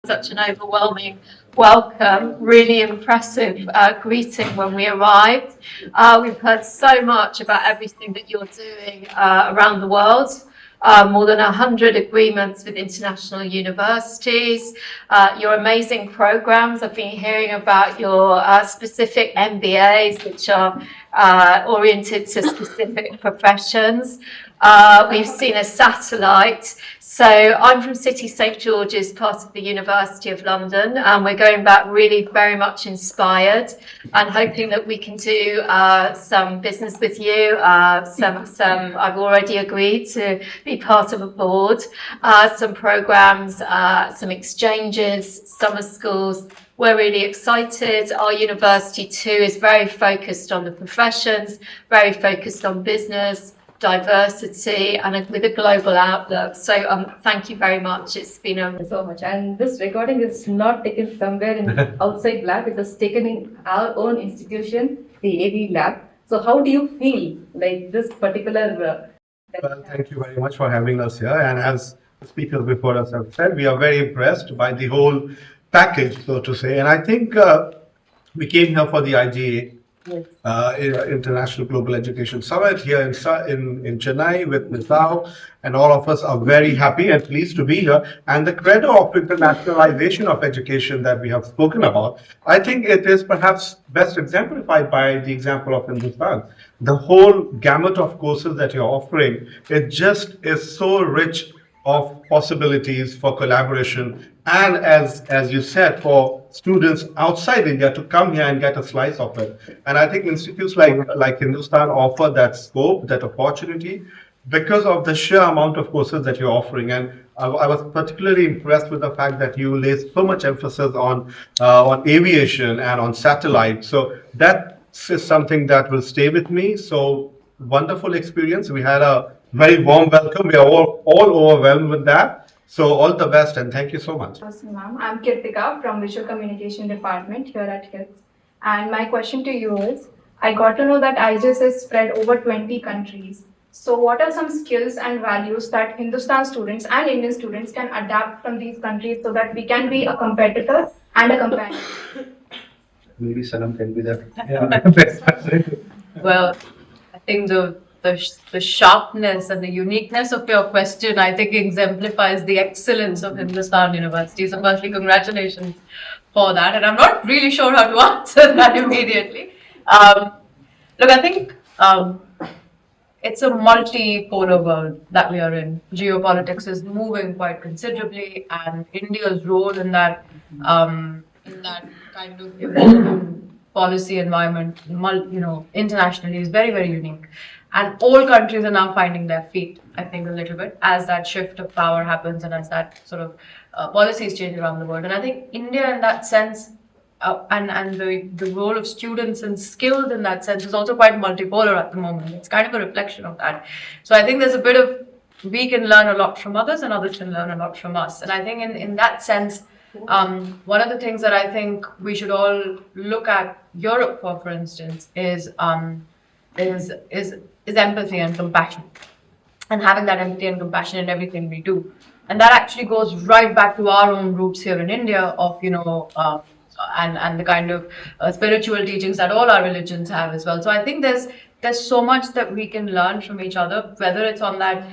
Such an overwhelming welcome, really impressive greeting when we arrived. We've heard so much about everything that you're doing around the world. More than 100 agreements with international universities, your amazing programs. I've been hearing about your specific MBAs, which are oriented to specific professions. We've seen a satellite. So I'm from City St George's, part of the University of London, and we're going back really very much inspired and hoping that we can do some business with you. I've already agreed to be part of a board, some programs, some exchanges, summer schools. We're really excited. Our university too is very focused on the professions, very focused on business, diversity, and with a global outlook. So thank you very much. It's been so much. And this recording is not taken somewhere in outside lab. It was taken in our own institution, the AV lab. So how do you feel like this particular? Well, thank you very much for having us here. And as the speakers before us have said, we are very impressed by the whole package, so to say. And I think we came here for the IGA. Yes. International Global Education Summit here in Chennai with Ms. Rao, and all of us are very happy and pleased to be here. And the credo of internationalization of education that we have spoken about, I think it is perhaps best exemplified by the example of Hindustan. The whole gamut of courses that you're offering, it just is so rich of possibilities for collaboration, and as you said, for students outside India to come here and get a slice of it. And I think institutes like Hindustan offer that scope, that opportunity, because of the sheer amount of courses that you're offering. And I was particularly impressed with the fact that you lay so much emphasis on aviation and on satellite. So that is something that will stay with me. So wonderful experience. We had a very warm welcome. We are all overwhelmed with that. So all the best and thank you so much. Awesome, ma'am. I'm Kirtika from Visual Communication Department here at HITS. And my question to you is, I got to know that IGES is spread over 20 countries. So what are some skills and values that Hindustan students and Indian students can adapt from these countries so that we can be a competitor and a companion? Maybe Sanam can be the well. I think the sharpness and the uniqueness of your question, I think, exemplifies the excellence of Hindustan University. So firstly, congratulations for that. And I'm not really sure how to answer that immediately. Look, I think it's a multipolar world that we are in. Geopolitics is moving quite considerably, and India's role in that kind of evolving policy environment, internationally is very, very unique. And all countries are now finding their feet, I think, a little bit, as that shift of power happens and as that sort of policies change around the world. And I think India, in that sense, and the role of students and skilled in that sense is also quite multipolar at the moment. It's kind of a reflection of that. So I think there's a bit of, we can learn a lot from others and others can learn a lot from us. And I think in that sense, one of the things that I think we should all look at Europe for instance, is empathy and compassion, and having that empathy and compassion in everything we do. And that actually goes right back to our own roots here in India of, and the kind of spiritual teachings that all our religions have as well. So I think there's so much that we can learn from each other, whether it's on that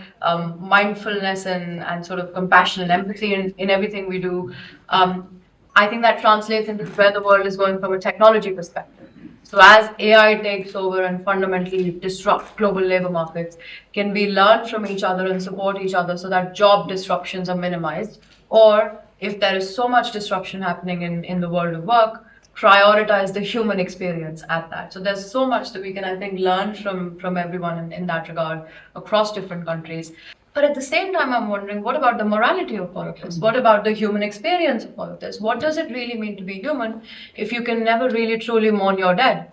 mindfulness and sort of compassion and empathy in everything we do. I think that translates into where the world is going from a technology perspective. So as AI takes over and fundamentally disrupts global labor markets, can we learn from each other and support each other so that job disruptions are minimized? Or if there is so much disruption happening in the world of work, prioritize the human experience at that. So there's so much that we can, I think, learn from everyone in that regard across different countries. But at the same time, I'm wondering, what about the morality of all of this? What about the human experience of all of this? What does it really mean to be human if you can never really truly mourn your dead?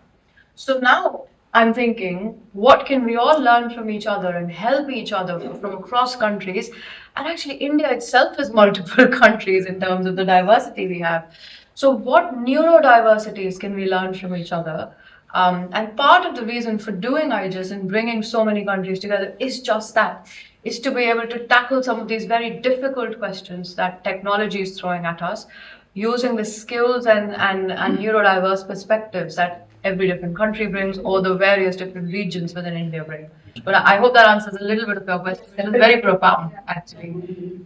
So now I'm thinking, what can we all learn from each other and help each other from across countries? And actually, India itself is multiple countries in terms of the diversity we have. So what neurodiversities can we learn from each other? And part of the reason for doing IGES and bringing so many countries together is just that. is to be able to tackle some of these very difficult questions that technology is throwing at us, using the skills and neurodiverse perspectives that every different country brings or the various different regions within India bring. But I hope that answers a little bit of your question. It was very profound, actually.